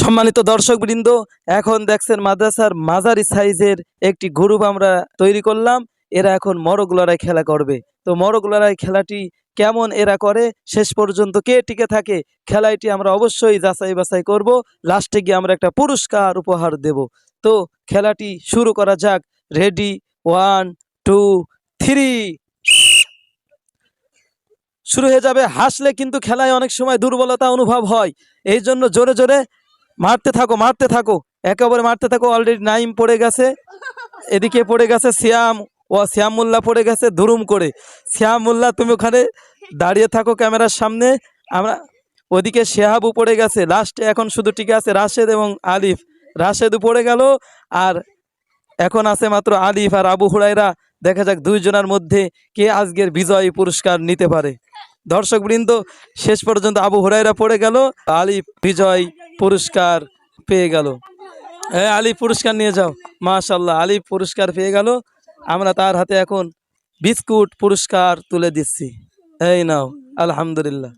সম্মানিত দর্শকবৃন্দ, এখন দেখছেন মাদ্রাসার মাঝারি সাইজের একটি গ্রুপ আমরা তৈরি করলাম। এরা এখন মরগ লড়াই খেলা করবে। তো মরগ লড়াই খেলাটি কেমন এরা করে, শেষ পর্যন্ত কে টিকে থাকে, খেলাটি আমরা অবশ্যই যাচাই বাছাই করব। লাস্টে গিয়ে আমরা একটা পুরস্কার উপহার দেব। তো খেলাটি শুরু করা যাক। রেডি, 1 2 3। শুরু হয়ে যাবে। হাসলে কিন্তু খেলায় অনেক সময় দুর্বলতা অনুভব হয়, এই জন্য জোরে জোরে মারতে থাকো, মারতে থাকো, একেবারে মারতে থাকো। অলরেডি নাইম পড়ে গেছে, এদিকে পড়ে গেছে শ্যাম, শ্যাম মোল্লা পড়ে গেছে ধুরুম করে। শ্যাম মোল্লা তুমি ওখানে দাঁড়িয়ে থাকো ক্যামেরার সামনে। আমরা ওদিকে শেহাবু পড়ে গেছে, লাস্টে এখন শুধু টিকে আছে রাশেদ এবং আলিফ। রাশেদও পড়ে গেল, আর এখন আছে মাত্র আলিফ আর আবু হুরায়রা। দেখা যাক দুইজনের মধ্যে কে আজকের বিজয়ী পুরস্কার নিতে পারে। দর্শকবৃন্দ, শেষ পর্যন্ত আবু হুরায়রা পড়ে গেল, আলিফ বিজয় পুরস্কার পেয়ে গেল। আলিফ পুরস্কার নিয়ে যাও। মাশাআল্লাহ, আলিফ পুরস্কার পেয়ে গেল। আমরা তার হাতে এখন বিস্কুট পুরস্কার তুলে দিচ্ছি। এই নাও, আলহামদুলিল্লাহ।